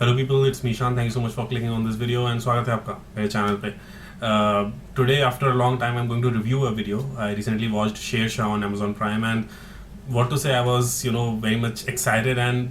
Hello people, it's Mishan. Thank you so much for clicking on this video and स्वागत है आपका मेरे channel पे. Today after a long time I'm going to review a video. I recently watched Sher Shah on Amazon Prime and what to say, I was very much excited and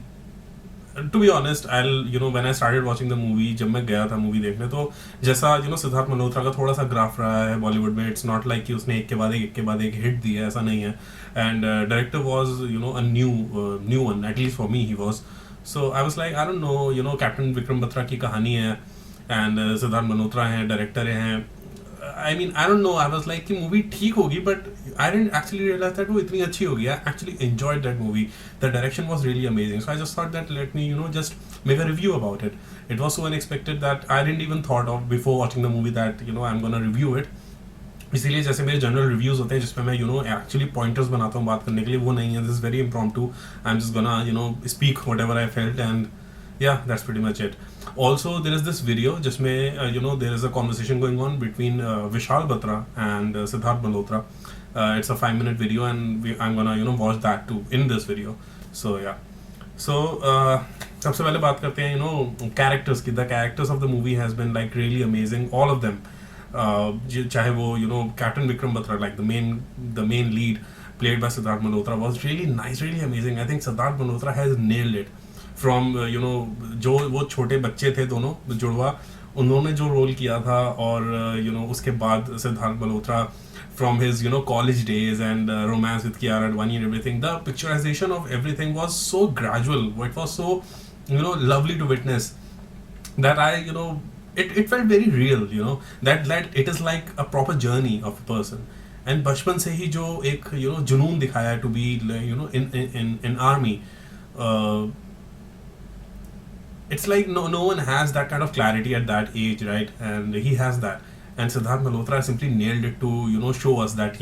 to be honest when I started watching the movie, जब मैं गया था movie देखने तो जैसा सिद्धार्थ मल्होत्रा का थोड़ा सा ग्राफ रहा है बॉलीवुड में, इट्स नॉट लाइक कि उसने एक के बाद एक हिट दी है, ऐसा नहीं है. And director was a new one, at least for me he was. So I was like, I don't know, captain Vikram Batra की कहानी है एंड सिद्धार्थ मल्होत्रा हैं, डायरेक्टर हैं. I mean I don't know, I was like कि मूवी ठीक होगी but I didn't actually realise that वो इतनी अच्छी होगी. I actually enjoyed that movie. The direction was really amazing. So I just thought that let me just make a review about it. It was so unexpected that I didn't even thought of before watching the movie that I am gonna review it. इसीलिए जैसे मेरे general reviews होते हैं जिसमें मैं actually pointers बनाता हूँ बात करने के लिए, वो नहीं है. This is very impromptu. I am just gonna speak whatever I felt and yeah, that's pretty much it. Also there is this video जिसमें there is a conversation going on between Vishal Batra and Siddharth Malhotra. It's a 5-minute video and I'm gonna watch that too in this video. So yeah, so सबसे पहले बात करते हैं characters की. The characters of the movie has been like really amazing, all of them. चाहे वो Captain Vikram Batra, like the main lead played by Siddharth Malhotra, was really nice, really amazing. I think Siddharth Malhotra has nailed it. From जो वो छोटे बच्चे थे दोनों जुड़वा, उन्होंने जो रोल किया था और उसके बाद Siddharth Malhotra from his college days and romance with Kiara Advani and everything. The picturisation of everything was so gradual. It was so lovely to witness that I it felt very real, that it is like a proper journey of a person. And बचपन से ही जो एक जुनून दिखाया है to be in army, it's like no one has that kind of clarity at that age, right? And he has that, and Siddharth Malhotra simply nailed it to show us that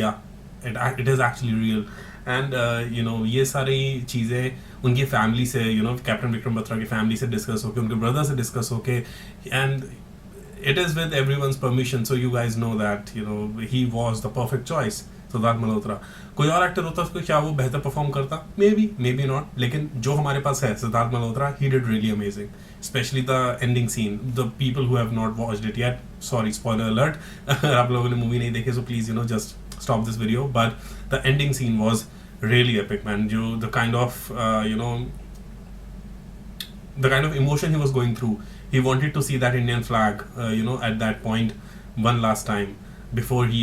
it is actually real. And ये सारी चीज़ें उनकी family से captain Vikram Batra की family से discuss होके, उनके brother से डिस्कस होके, and it is with everyone's permission, so you guys know that he was the perfect choice. Siddharth Malhotra. कोई और एक्टर होता तो क्या वो बेहतर परफॉर्म करता? May be not. लेकिन जो हमारे पास है Siddharth Malhotra, he did really amazing, especially the ending scene. The people who have not watched it yet, sorry, spoiler alert. अगर आप लोगों ने मूवी नहीं देखी so please just stop this video. But the ending scene was really epic, man. जो the kind of the kind of emotion he was going through. He wanted to see that Indian flag, at that point, one last time before he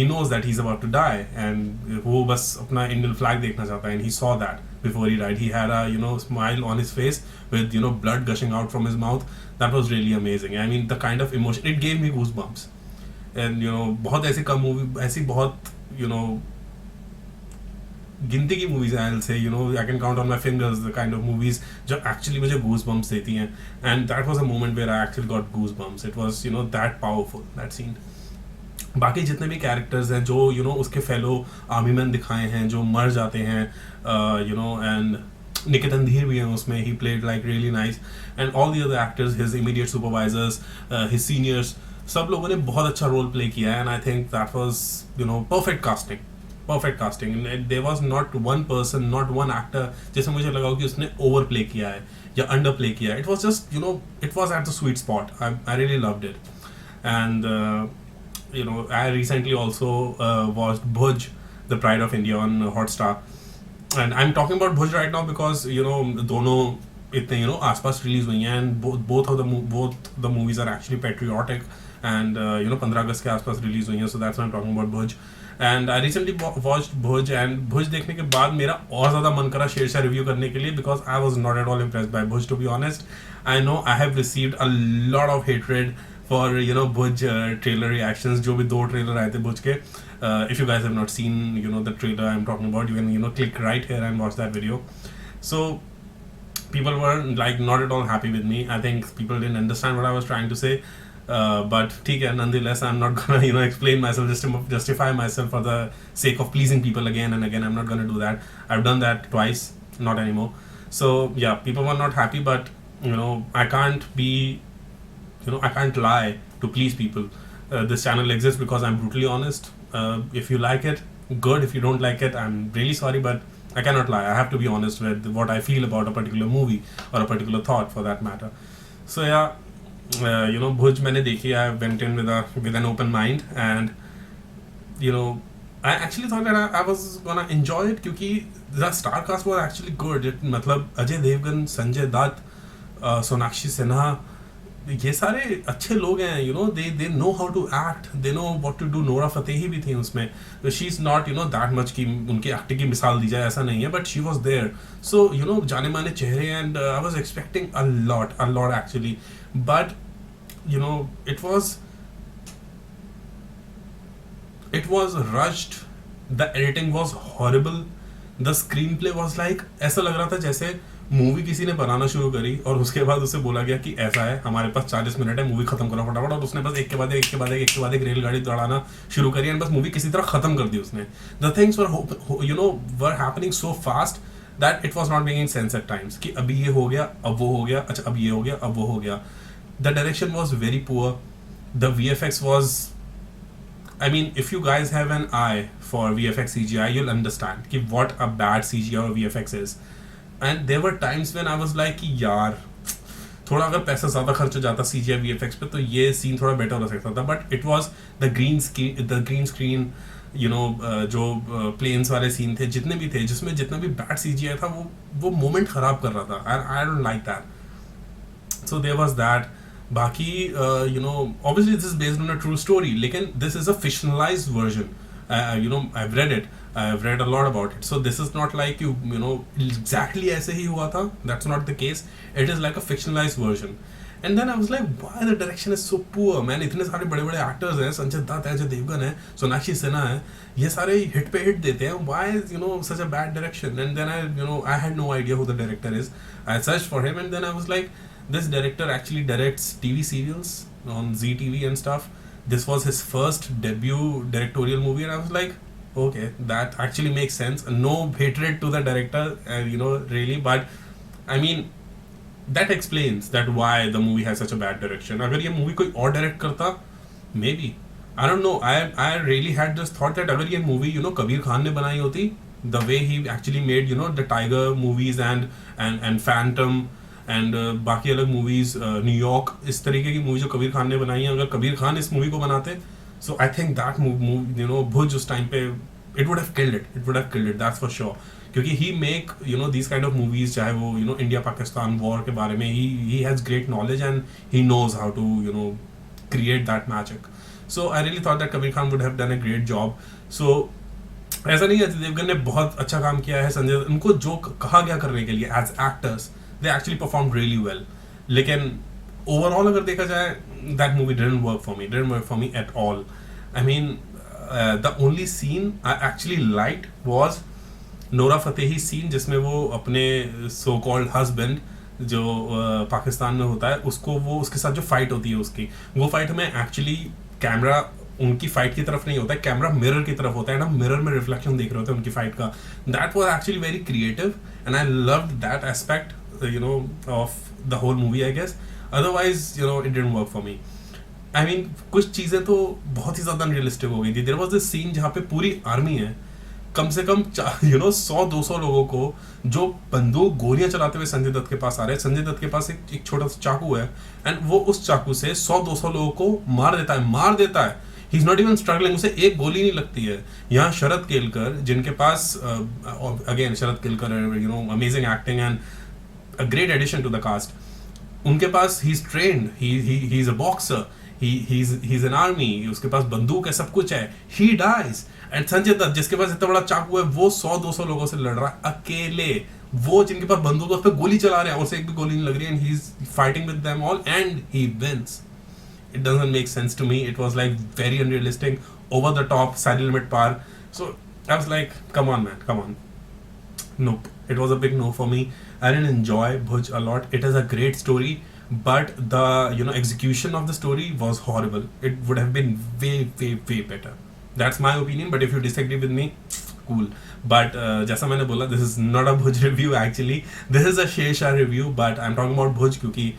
knows that he's about to die, and वो बस अपना Indian flag देखना चाहता है. And he saw that before he died. He had a smile on his face with blood gushing out from his mouth. That was really amazing. I mean, the kind of emotion, it gave me goosebumps. And बहुत ऐसी कम movie, ऐसी बहुत गिनती की movies हैं, I'll say, I can count on my fingers the kind of movies जो actually मुझे goosebumps देती हैं. And that was a moment where I actually got goosebumps. It was that powerful, that scene. बाकी जितने भी characters हैं जो उसके फेलो आर्मी मैन दिखाए हैं जो मर जाते हैं, एंड निकित अंधीर भी हैं उसमें. He played like really nice. And all the other actors, his immediate supervisors, his seniors, सब लोगों ने बहुत अच्छा रोल प्ले किया है. And I think that was perfect casting. There was not one person, not one actor जैसे मुझे लगा कि उसने ओवर प्ले किया है या अंडर प्ले किया है. It was just it was at the sweet spot. I really loved it. And I recently also watched Bhuj, The Pride of India on Hotstar. And I'm talking about Bhuj right now because दोनों इतने आसपास release हुई हैं, and both the movies are actually patriotic, and 15 अगस्त के आसपास release हुई हैं, so that's why I'm talking about Bhuj. And I recently watched Bhuj, and Bhuj देखने के बाद मेरा और ज़्यादा मन करा शेरशाह रिव्यू करने के लिए, because I was not at all impressed by Bhuj, to be honest. I know I have received a lot of hatred for Bhuj trailer reactions. जो भी 2 ट्रेलर आए थे Bhuj के. If you guys have not seen the trailer I'm talking about, you can click right here and watch that video. So people were like not at all happy with me. I think people didn't understand what I was trying to say. But ठीक है, nonetheless I'm not gonna explain myself just to justify myself for the sake of pleasing people again and again. I'm not gonna do that. I've done that twice, not anymore. So yeah, people were not happy, but I can't be I can't lie to please people. This channel exists because I'm brutally honest. If you like it, good. If you don't like it, I'm really sorry, but I cannot lie. I have to be honest with what I feel about a particular movie or a particular thought, for that matter. So yeah, Bhuj मैंने देखी. I went in with an open mind, and you know, I actually thought that I was gonna enjoy it क्योंकि the star cast was actually good. मतलब अजय देवगन, संजय दत्त, सोनाक्षी सिन्हा, ये सारे अच्छे लोग हैं. They know how to act, they know what to do. Nora Fatehi भी थी उसमें. She is not that much कि उनकी एक्टिंग की मिसाल दी जाए ऐसा नहीं है, but she was there. So जाने माने चेहरे, and I was expecting a lot actually, but it was rushed. The editing was horrible. The screenplay was like, ऐसा लग रहा था जैसे मूवी किसी ने बनाना शुरू करी और उसके बाद उसे बोला गया कि ऐसा है, हमारे पास 40 मिनट है, मूवी खत्म करो फटाफट, और उसने बस एक के बाद एक रेलगाड़ी दौड़ाना शुरू करी, एंड बस मूवी किसी तरह खत्म कर दी उसने. The things were happening so fast that it was not making sense at times कि अभी ये हो गया, अब वो हो गया, अच्छा अब ये हो गया, अब वो हो गया. The direction was very poor. The VFX was, I mean, if you guys have an eye for VFX CGI, you'll understand कि what a bad CGI or VFX is. And there were times when I was like कि यार थोड़ा अगर पैसा ज़्यादा खर्च हो जाता CGI VFX पे तो ये सीन थोड़ा बेटर हो सकता था. But it was the green screen, जो प्लेन्स वाले सीन थे, जितने भी थे, जिसमें जितना भी बैड CGI था, वो मोमेंट ख़राब कर रहा था. I don't like that. So there was that. बाकी obviously this is based on a true story, लेकिन this is a fictionalized version. I've read it. I've read a lot about it. So this is not like exactly ऐसे ही हुआ था. That's not the case. It is like a fictionalized version. And then I was like, why the direction is so poor, man? इतने सारे बड़े बड़े actors हैं, संजय दत्त है, अजय देवगन है, सोनाक्षी सिन्हा है, ये सारे हिट पे हिट देते हैं. Why is such a bad direction? And then I had no idea who the director is. I searched for him, and then I was like, this director actually directs TV serials on ZTV and stuff. This was his first debut directorial movie, and I was like, okay, that actually makes sense. No hatred to the director, really, but I mean, that explains that why the movie has such a bad direction. अगर ये movie कोई और direct करता, maybe, I don't know. I really had this thought that अगर ये movie Kabir Khan ने बनाई होती, the way he actually made the Tiger movies and Phantom and बाकी अलग मूवीज, न्यूयॉर्क, इस तरीके की मूवी जो कबीर खान ने बनाई है, अगर कबीर खान इस मूवी को बनाते, सो आई थिंक दैट भुज उस टाइम पे it would have killed it, that's for sure. क्योंकि he make these kind of movies, चाहे वो इंडिया पाकिस्तान वॉर के बारे में, he has great knowledge and he knows how to create that magic. So I really thought that Kabir Khan would have done a great job. सो ऐसा नहीं है, अजय देवगन ने बहुत अच्छा काम किया है, संजय, उनको जो कहा गया करने के लिए as actors, they actually performed really well. लेकिन overall अगर देखा जाए, that movie didn't work for me at all. I mean, the only scene I actually liked was Nora Fatehi scene, जिसमें वो अपने so called husband जो पाकिस्तान में होता है, उसके साथ जो फाइट होती है, वो फाइट में एक्चुअली कैमरा उनकी फाइट की तरफ नहीं होता है, कैमरा मिरर की तरफ होता है ना, मिरर में रिफ्लेक्शन देख रहे होते हैं उनकी फाइट का. That was actually very creative and I loved that aspect of the whole movie, I guess. Otherwise, it didn't work for me. I mean, कुछ चीज़ें तो बहुत ही ज़्यादा अनरियलिस्टिक हो गई थी. There was this scene जहाँ पे पूरी आर्मी है, कम से कम 100-200 लोगों को, जो बंदूक गोलियां चलाते हुए संजय दत्त के पास आ रहे हैं. संजय दत्त के पास एक छोटा सा चाकू है, एंड वो उस चाकू से 100-200 लोगों को मार देता है. He is not even struggling, उसे एक गोली नहीं लगती है. यहाँ शरद केलकर, जिनके पास again Sharad Kelkar, amazing acting and a great addition to the cast. उनके पास he's trained, he's a boxer, he's an army, उसके पास बंदूक है, सब कुछ है. He dies. And Sanjay Dutt, जिसके पास इतना बड़ा चाकू है, वो 100-200 लोगों से लड़ रहा है अकेले. वो जिनके पास बंदूक है, उस पर गोली चला रहे हैं, उसे एक भी गोली नहीं लग रही है, and he's fighting with them all and he wins. It doesn't make sense to me. It was like very unrealistic, over the top, side limit par. So I was like, come on man, come on. Nope, it was a big no for me. I didn't enjoy Bhuj a lot. It is a great story, but the execution of the story was horrible. It would have been way better. That's my opinion. But if you disagree with me, cool. But जैसा मैंने बोला, this is not a Bhuj review actually. This is a Shershah review, but I'm talking about Bhuj क्योंकि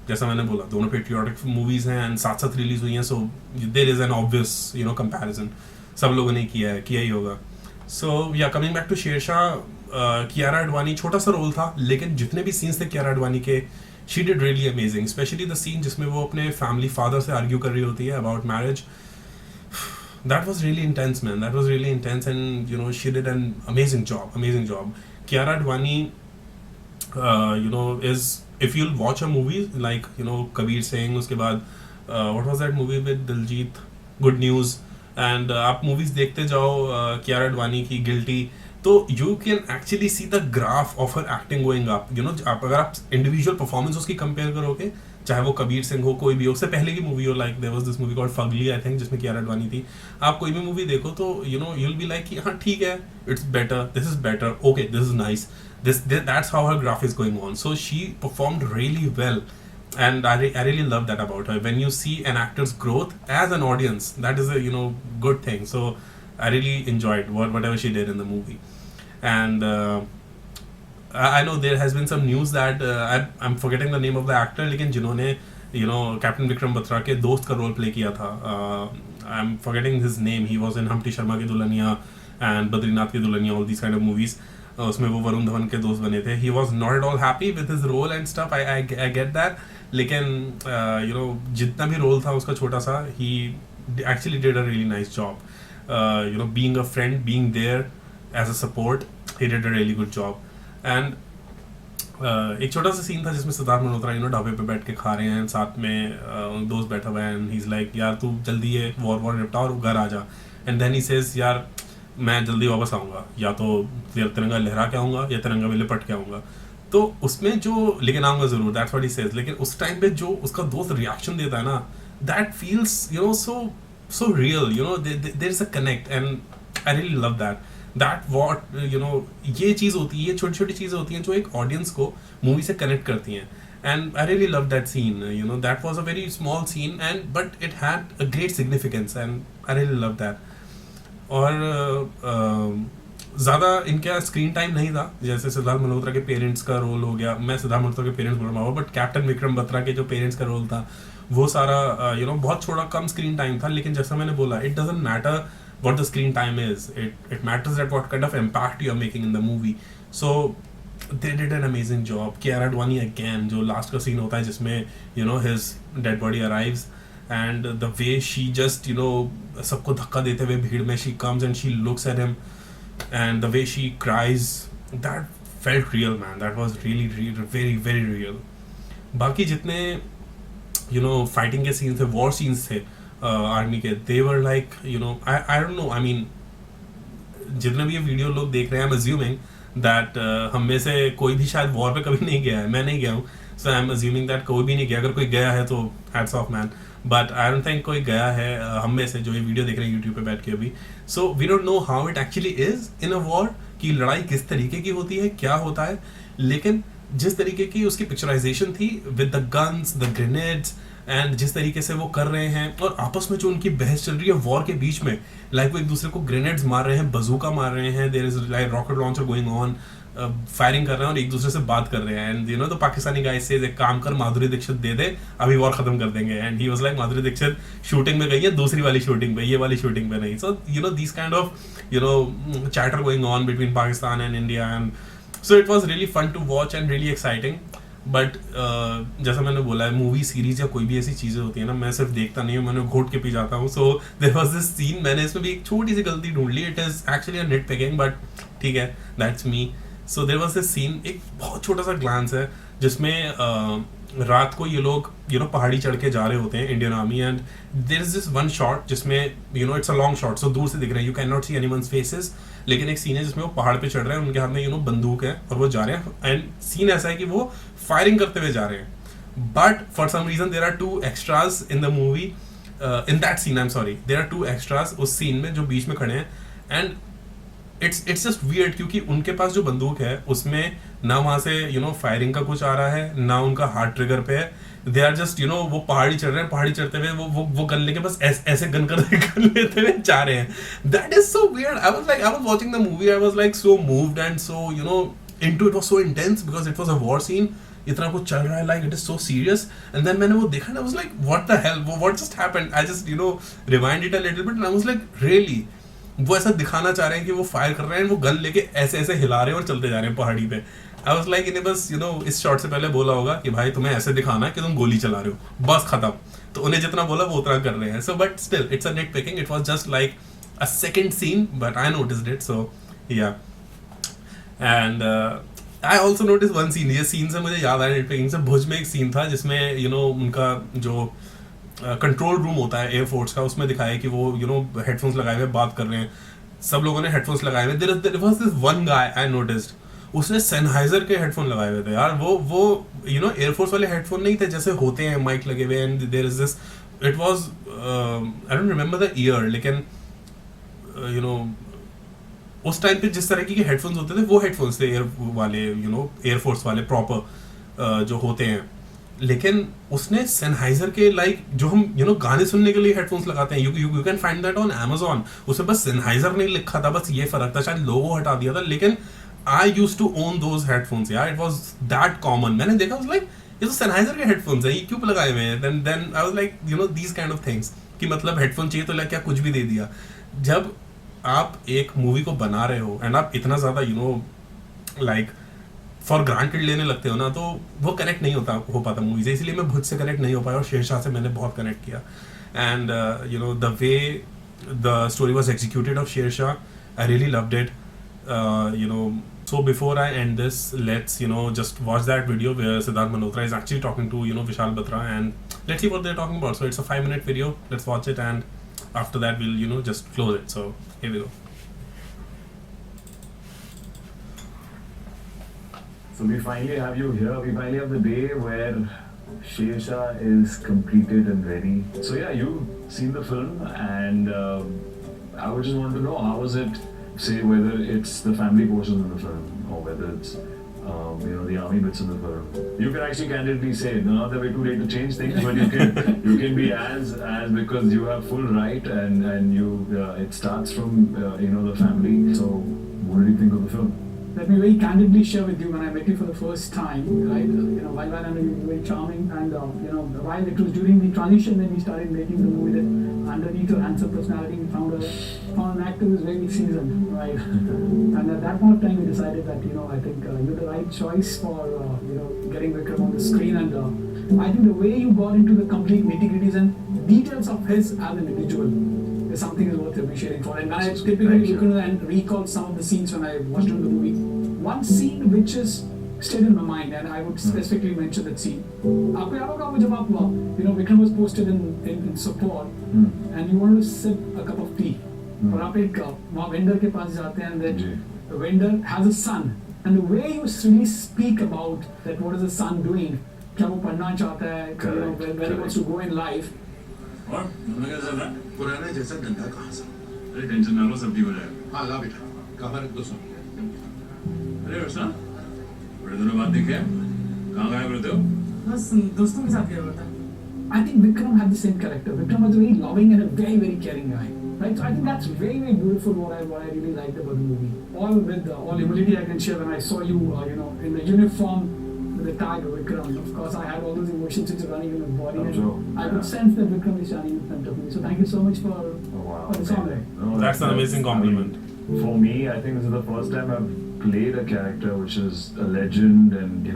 जैसा मैंने बोला, दोनों patriotic movies हैं and साथ रिलीज हुई हैं, so there is an obvious comparison. सब लोगों ने किया ही होगा. So yeah, coming back to Shershah, Kiara Advani, छोटा सा रोल था, लेकिन जितने भी सीन्स थे कियारा अडवाणी के, she did really amazing, specially the scene जिसमें वो अपने फैमिली फादर से आर्ग्यू कर रही होती है about marriage. That was really intense, man. That was really intense, and you know she did an amazing job. Amazing job. Kiara Advani, is, if you'll watch a movie like Kabir Singh, उसके बाद what was that movie with Diljit, Good News, and आप movies देखते जाओ Kiara Advani की Guilty, तो you can actually see the graph of her acting going up. आप अगर आप individual performance उसकी compare करोगे, चाहे वो कबीर सिंह हो, कोई भी हो, उससे पहले की मूवी हो, like there was this movie called Fugly I think, जिसमें कियारा अडवाणी थी. आप कोई भी मूवी देखो तो यू विल बी लाइक कि हाँ ठीक है, it's better, this is better, okay this is nice, that's how her graph is going on. So she performed really well, and I really love that about her. When you see an actor's growth as an audience, that is a good thing. So I really enjoyed whatever she did in the movie. And I know there has been some news that I'm forgetting the name of the actor, लेकिन जिन्होंने captain Vikram Batra के दोस्त का role play किया था, I'm forgetting his name. He was in Humpty Sharma की Dulhania and Badrinath की Dulhania, all these kind of movies. उसमें वो वरुण धवन के दोस्त बने थे. He was not at all happy with his role and stuff. I get that. लेकिन जितना भी रोल था उसका छोटा सा, he actually did a really nice job. Being a friend, being there as a support, he did a really good job. And एक छोटा सा सीन था जिसमें सिद्धार्थ मल्होत्रा ढाबे पे बैठ के खा रहे हैं, साथ में दोस्त बैठा हुआ है, एंड ही इज लाइक यार तू जल्दी ये वॉर निपटा और घर आ जा. एंड देन ही सेज यार मैं जल्दी वापस आऊँगा, या तो तिरंगा लहरा के आऊँगा या तिरंगा में लिपट के आऊँगा. तो उसमें जो लेकिन आऊँगा ज़रूर, दैट्स व्हाट ही सेज. लेकिन उस टाइम पे जो उसका दोस्त रिएक्शन देता है ना, that feels so real, there is a connect, and I really love that what ये चीज़ होती है, ये छोटी छोटी चीज़ें होती हैं जो एक ऑडियंस को मूवी से कनेक्ट करती हैं. And I really loved that scene. That was a very small scene, but it had a great significance, and I really loved that. और ज़्यादा इनका स्क्रीन टाइम नहीं था, जैसे सिद्धार्थ मल्होत्रा के पेरेंट्स का रोल हो गया. मैं सिद्धार्थ मल्होत्रा के पेरेंट्स बोल रहा हूँ, बट कैप्टन विक्रम बत्रा के जो पेरेंट्स का रोल था वो सारा बहुत थोड़ा कम स्क्रीन टाइम था. लेकिन जैसा मैंने बोला, it doesn't matter what the screen time is. It matters at what kind of impact you're making in the movie. So they did an amazing job. Kiara Advani again, जो last का scene होता है जिसमें his dead body arrives, and the way she just सबको धक्का देते हुए भीड़ में she comes and she looks at him, and the way she cries, that felt real, man. That was really, really very, very real. बाकी जितने fighting के scenes थे, war scenes थे आर्मी के, they were like I don't know, I mean जितने भी ये video लोग देख रहे हैं, I'm assuming that हम में से कोई भी शायद वॉर पे कभी नहीं गया है. मैं नहीं गया हूँ, so I'm assuming that कोई भी नहीं गया. अगर कोई गया है तो hats off man, but I don't think कोई गया है हम में से जो ये वीडियो देख रहे हैं YouTube पे बैठ के अभी. So we don't know how it actually is in a war, कि लड़ाई किस तरीके की होती है, क्या होता है. लेकिन जिस तरीके की उसकी पिक्चराइजेशन थी with the guns, the grenades, and जिस तरीके से वो कर रहे हैं, और आपस में जो उनकी बहस चल रही है वॉर के बीच में, लाइक वो एक दूसरे को ग्रेनेड्स मार रहे हैं, बजूका मार रहे हैं, there is like rocket launcher going on, firing कर रहे हैं और एक दूसरे से बात कर रहे हैं. एंड तो पाकिस्तानी गाइस से एक काम कर, माधुरी दीक्षित दे दे, अभी वॉर खत्म कर देंगे. And he was like Madhuri Dixit shooting में गई है, दूसरी वाली शूटिंग पे, ये वाली शूटिंग पे नहीं. So this kind of chatter going on between Pakistan and India, and so it was really fun to watch and really exciting. But जैसा मैंने बोला है, मूवी सीरीज या कोई भी ऐसी चीज़ें होती है ना, मैं सिर्फ देखता नहीं हूँ, मैंने घोट के पी जाता हूँ. So there was this scene, मैंने इसमें भी एक छोटी सी गलती ढूंढ ली. It is actually a nit picking, but ठीक है, that's me. So there was this scene, एक बहुत छोटा सा ग्लांस है जिसमें रात को ये लोग पहाड़ी चढ़ के जा रहे होते हैं, Indian army, and there is this one shot जिसमें it's a long shot, so दूर से दिख रहे हैं, you can not see anyone's faces. लेकिन एक सीन है जिसमें वो पहाड़ पे चढ़ रहे हैं, उनके हाथ में बंदूक है और वो जा रहे हैं, एंड सीन ऐसा है कि वो फायरिंग करते हुए जा रहे हैं. But for some reason there are two extras in the movie, in that scene, I am sorry, there are two extras उस सीन में जो बीच में खड़े हैं. एंड इट्स जस्ट वियर्ड, क्योंकि उनके पास जो बंदूक है उसमें ना वहाँ से फायरिंग का कुछ आ रहा है, ना उनका हाथ ट्रिगर पे है. दे आर जस्ट वो पहाड़ी चढ़ रहे हैं, पहाड़ी चढ़ते हुए वो गन लेके बस ऐसे गन लेते हुए जा रहे हैं. That is so weird. I was watching the movie, I was like so moved and so into it, was so intense because it was a war scene. इतना कुछ चल रहा है, like it is so serious. And then मैंने वो देखा, I was like what the hell, what just happened. I just rewind it a little bit, and I was like really, वो ऐसा दिखाना चाह रहे हैं कि वो फायर कर रहे हैं, वो गन लेके ऐसे ऐसे हिला रहे हैं और चलते जा रहे हैं पहाड़ी पे. आई वाज लाइक इन्हें बस इस शॉट से पहले बोला होगा कि भाई तुम्हें ऐसे दिखाना है कि तुम गोली चला रहे हो, बस खत्म. तो उन्हें जितना बोला वो उतना कर रहे हैं. So but still it's a nit picking. It was just like a second scene but I noticed it. So yeah and I also notice one scene. ये सीन से मुझे याद आया नेट पिकिंग से, भुज में एक सीन था जिसमें उनका जो कंट्रोल रूम होता है एयरफोर्स का, उसमें दिखाया कि वो हेडफोन्स लगाए हुए बात कर रहे हैं. सब लोगों ने हेडफोन्स लगाए हुए. There was this one guy I noticed, उसने सेनहाइजर के हेडफोन लगाए हुए थे यार. वो एयरफोर्स वाले हेडफोन नहीं थे जैसे होते हैं माइक लगे हुए. And there is this, it was I don't remember the year, लेकिन उस टाइम पे जिस तरह के हेडफोन्स होते थे वो हेडफोन्स थे एयर वाले, एयरफोर्स वाले प्रॉपर जो होते हैं. लेकिन उसने सेनहाइजर के लाइक जो हम गाने सुनने के लिए हेडफोन्स लगाते हैं, you can find that on Amazon. उसमें बस सेनहाइजर नहीं लिखा था, बस ये फर्क था, शायद लोगो हटा दिया था. लेकिन I used to own those headphones यार. It was that common. मैंने देखा, वाज लाइक ये तो सेनहाइजर के हेडफोन्स हैं, ये क्यों लगाए हुए हैं. Then I was like these kind of things कि मतलब हेडफोन चाहिए तो लाइक क्या कुछ भी दे दिया. जब आप एक मूवी को बना रहे हो एंड आप इतना ज़्यादा लाइक फॉर ग्रांटेड लेने लगते हो ना, तो वो कनेक्ट नहीं हो पाता मूवी से. इसलिए मैं भुज से कनेक्ट नहीं हो पाया और शेरशाह से मैंने बहुत कनेक्ट किया. And the way the story was executed of Shershaah, I really loved it. So before I end this, let's just watch that video where Siddharth Malhotra is actually talking to Vishal Batra, and let's see what they're talking about. So it's a 5-minute video. Let's watch it, and after that we'll just close it. So here we go. So we finally have you here. We finally have the day where Shersha is completed and ready. So yeah, you've seen the film, and I would just want to know, how was it? Say whether it's the family portions in the film or whether it's the army bits in the film. You can actually candidly say, not that we're too late to change things, but you can be as because you have full right, and you it starts from the family. So what did you think of the film? Let me very candidly share with you, when I met you for the first time, right? While I know you were very charming, and while it was during the transition when we started making the movie, that underneath your handsome personality, we found an actor who's very seasoned, right? And at that point of time, we decided that I think you're the right choice for getting Vikram on the screen, and I think the way you got into the complete nitty-gritties and details of his as an individual is something is worth appreciating for. And when I typically look into and recall some of the scenes when I watched the movie, one scene which is still in my mind, and I would specifically mention that scene. आपको याद होगा जब आप Vikram was posted in support, and you wanted to sip a cup of tea, और आप एक वहाँ vendor के पास जाते हैं, and then the vendor has a son, and the way you really speak about that, what is the son doing, क्या वो पढ़ना चाहता है, when he wants to go in life. और धंधा क्या चल रहा है? पुराना जैसा धंधा कहाँ से? अरे टेंशन ना लो, सब ठीक हो जाएगा. हाँ ला बेटा, कहाँ रख दो सब. अरे वर्षा, बड़े दिनों बाद देखे, कहाँ गायब रहते हो? बस दोस्तों के साथ गया हुआ था. I think Vikram had the same character. Vikram was a very loving and a very, very caring guy. Right? So I think that's very, very beautiful. What I really liked about the movie. All with all humility I can share, when I saw you, in the uniform with the tag Vikram. Of course, I had all those emotions which are running in my body, and I could sense that Vikram is standing in front of me. So thank you so much for this honor. No, That's an amazing compliment. For me, I think this is the first time I've played a character which is a legend, and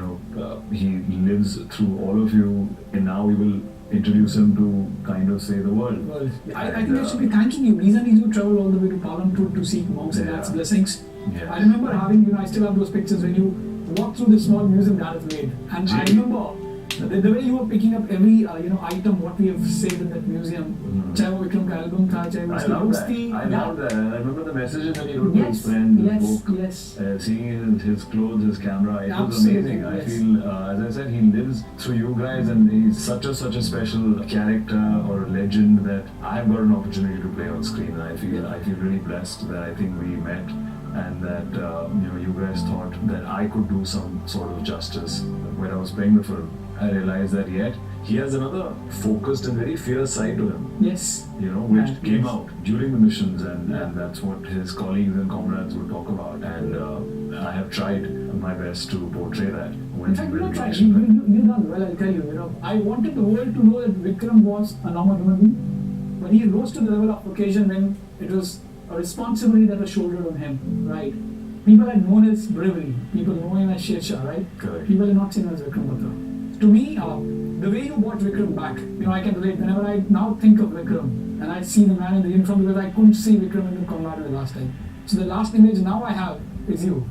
he lives through all of you, and now we will introduce him to kind of say the world. Well, I think I should be thanking you. Reason is you travel all the way to Palanpur to seek monks and dad's blessings. Yeah. I remember having, I still have those pictures when you walk through the small museum that is made, and I remember the way you were picking up every item what we have saved in that museum. चाहे वो विक्रम का album था, चाहे वो उसकी books थी. I love that. I remember the messages that he wrote to his friend, his book, seeing his clothes, his camera. It was amazing. I feel, as I said, he lives through you guys, and he's such a special character or a legend that I've got an opportunity to play on screen. And I feel really blessed that I think we met, and that you guys thought that I could do some sort of justice when I was playing the film. I realized that yet he has another focused and very fierce side to him. Yes. Which came out during the missions, and that's what his colleagues and comrades would talk about. And I have tried my best to portray that. In fact, you done well, I'll tell you. I wanted the world to know that Vikram was a normal human being, but he rose to the level of occasion when it was a responsibility that was shouldered on him, right? people had known his bravery. People know him as Sher Shah, right? Correct. People had not seen him as Vikram Batra. To me, the way you brought Vikram back, I can relate. Whenever I now think of Vikram and I see the man in the uniform, because I couldn't see Vikram in the combat the last time. So the last image now I have is you.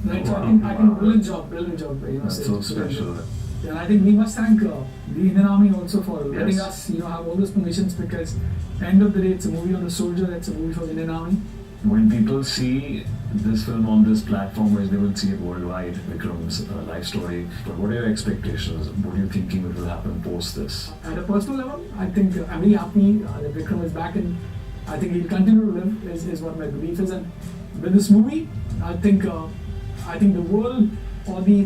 Right? So I think brilliant job. That's Sid. so special. And I think we must thank the Indian Army also for letting Yes. us, have all those permissions, because end of the day, it's a movie on the soldier, it's a movie for the Indian Army. When people see this film on this platform, where they will see it worldwide, Vikram's life story, but what are your expectations? What are you thinking will happen post this? At a personal level, I think I'm really happy that Vikram is back, and I think he'll continue to live, is what my belief is. And with this movie, I think the world or the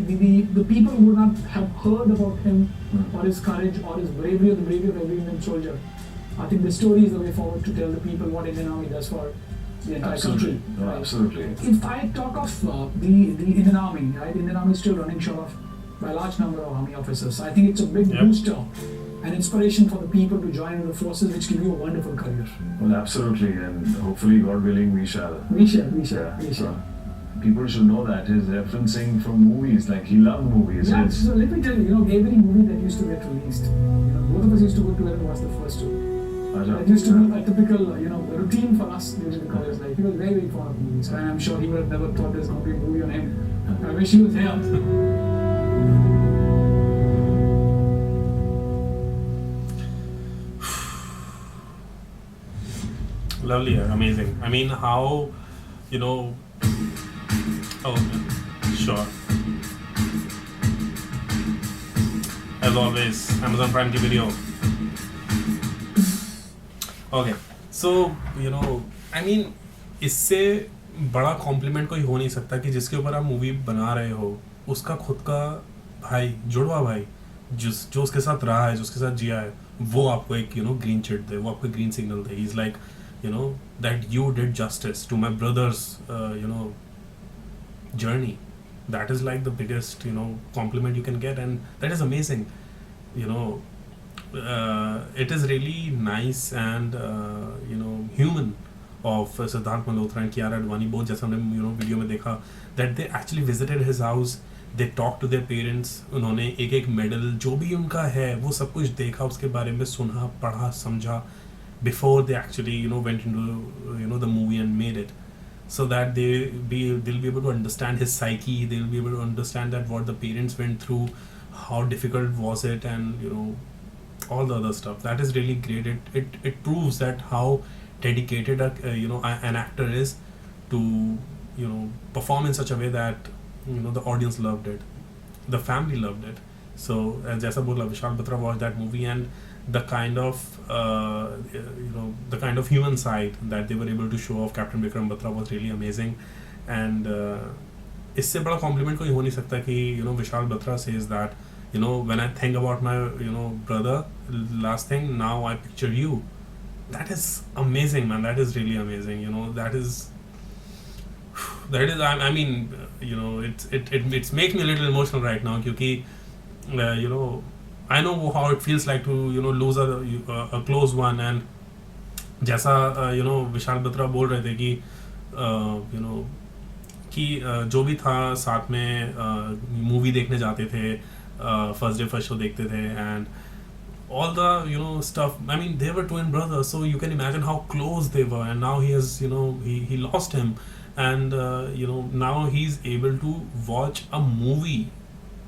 people who would not have heard about him or his courage or his bravery or the bravery of every Indian soldier, I think the story is the way forward to tell the people what Indian Army does for the entire country. No, Right? absolutely. If I talk of the Indian Army, right? Indian Army is still running short of by a large number of army officers. I think it's a big Yep. booster and inspiration for the people to join in the forces, which give you a wonderful career. Well, absolutely, and hopefully, God willing, we shall. We shall. So, people should know that he's referencing from movies, like he loved movies. Yeah, It's- so let me tell you, every movie that used to get released, both of us used to go together and watch the first two. That used to be a typical, routine for us during the college life. He was very, very fond of movies, and I'm sure he would have never thought there's going to be a movie on him. I wish he was here. Lovely, amazing. I mean, how, oh, sure. As always, Amazon Prime की video. Okay, so, I mean, इससे बड़ा complement कोई हो नहीं सकता कि जिसके ऊपर आप मूवी बना रहे हो, उसका खुद का भाई, जुड़वा भाई, जो उसके साथ रहा है, जो उसके साथ जिया है, वो आपको एक ग्रीन चिट दे, वो आपको green signal they. He's like, that you did justice to my brother's journey. That is like the biggest compliment you can get, and that is amazing. It is really nice and human of Siddharth Malhotra and Kiara Advani, both जैसा हमने video में देखा, that they actually visited his house, they talked to their parents, उन्होंने एक एक medal जो भी उनका है वो सब कुछ देखा, उसके बारे में सुना, पढ़ा, समझा, before they actually went into the movie and made it, so that they'll be able to understand his psyche, they'll be able to understand that what the parents went through, how difficult was it, and all the other stuff. That is really great. It proves that how dedicated an actor is to perform in such a way that the audience loved it, the family loved it. So jaisa bola, Vishal Batra watched that movie, and the kind of human side that they were able to show of Captain Vikram Batra was really amazing. And इससे बड़ा compliment कोई हो नहीं सकता कि Vishal Batra says that when I think about my brother, last thing, now I picture you. That is amazing, man. That is really amazing. That is I mean, it makes me a little emotional right now क्योंकि I know how it feels like to lose a close one, and जैसा विशाल बत्रा बोल रहे थे कि कि जो भी था साथ में मूवी देखने जाते थे, फर्स्ट डे फर्स्ट शो देखते थे, and all the stuff. I mean, they were twin brothers, so you can imagine how close they were, and now he has he lost him, and now he's able to watch a movie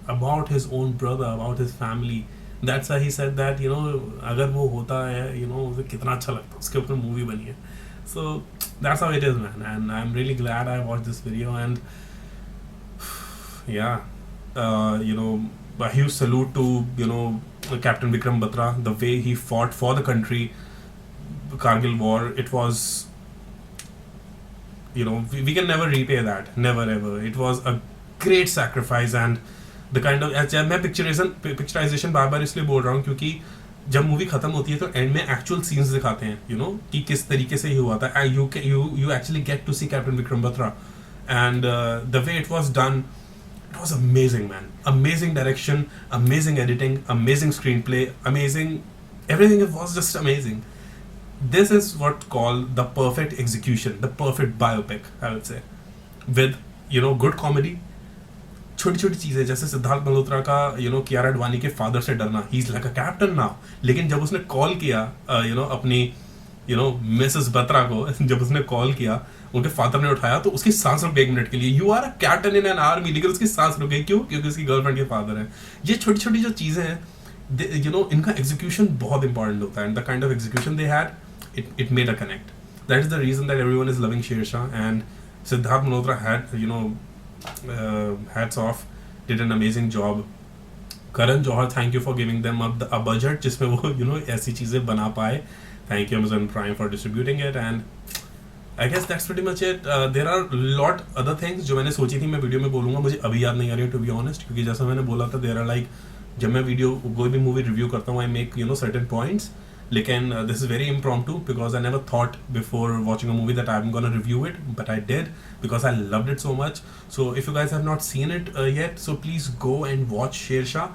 about his own brother, about his family. That's why he said that अगर वो होता है उसे कितना अच्छा लगता, उसके ऊपर मूवी बनी है. So that's how it is, man, and I'm really glad I watched this video. And yeah, a huge salute to Captain Vikram Batra, the way he fought for the country, Kargil war. It was we can never repay that, never ever. It was a great sacrifice, and the kind of मैं picturisation बार बार इसलिए बोल रहा हूँ क्योंकि जब movie खत्म होती है तो एंड में एक्चुअल सीन्स दिखाते हैं कि किस तरीके से ये हुआ था. You actually get to see Captain Vikram Batra, and the way it was done, it was amazing, man. Amazing direction, amazing editing, amazing screenplay, amazing everything. It was just amazing. This is what called the perfect execution, the perfect biopic, I would say. with good comedy. छोटी छोटी चीजें जैसे सिद्धार्थ मल्होत्रा का कियारा अडवाणी के father से डरना, he is like a captain now, लेकिन जब उसने कॉल किया अपनी मिसेस बत्रा को जब उसने कॉल किया, उनके फादर ने उठाया तो उसकी सांस रुक गई 1 मिनट के लिए. You are a captain in an army, लेकिन उसकी सांस रुक गई. क्यों? क्योंकि उसकी गर्लफ्रेंड के फादर है. ये छोटी छोटी जो चीजें हैं, इनका एग्जीक्यूशन बहुत इंपॉर्टेंट होता है, and the kind of execution they had, it made a connect. That is the reason that everyone is loving Shershaah. And Siddharth Malhotra had hats off, did an amazing job. Karan Johar, thank you for giving them a budget जिसमें वो ऐसी चीजें बना पाए. Thank you Amazon Prime for distributing it, and I guess that's pretty much it. There are lot other things जो मैंने सोची थी मैं वीडियो में बोलूँगा, मुझे अभी याद नहीं आ रही है to be honest, क्योंकि जैसा मैंने बोला था there are like, जब मैं वीडियो कोई भी मूवी रिव्यू करता हूँ I make certain points, लेकिन this is very impromptu because I never thought before watching a movie that I'm gonna review it, but I did because I loved it so much. So if you guys have not seen it yet, so please go and watch Shershaah.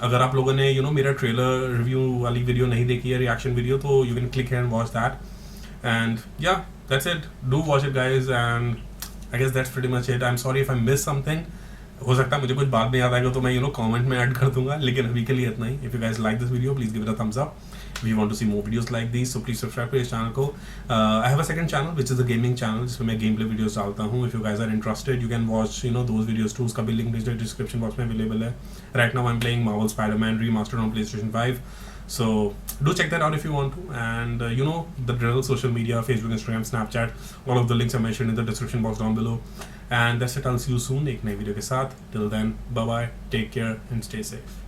अगर आप लोगों ने मेरा trailer review वाली video नहीं देखी है, reaction video, तो you can click here and watch that. And yeah, that's it. Do watch it guys, and I guess that's pretty much it. I'm sorry if I missed something. हो सकता है मुझे कुछ बात नहीं याद आएगा तो मैं कमेंट में ऐड कर दूंगा, लेकिन अभी के लिए इतना ही. If you guys like this video, please give it a thumbs up. If you want to see more videos like these, so please subscribe to इस channel को. I have a second channel which is a gaming channel जिसमें मैं gameplay videos डालता हूँ. If you guys are interested, you can watch those videos too. उसका भी link description box में available है. Right now I'm playing Marvel Spider-Man Remastered on PlayStation 5. So do check that out if you want to. And the drill, social media, Facebook, Instagram, Snapchat, all of the links are mentioned in the description box down below. And that's it. I'll see you soon एक नई video के साथ. Till then, bye bye, take care and stay safe.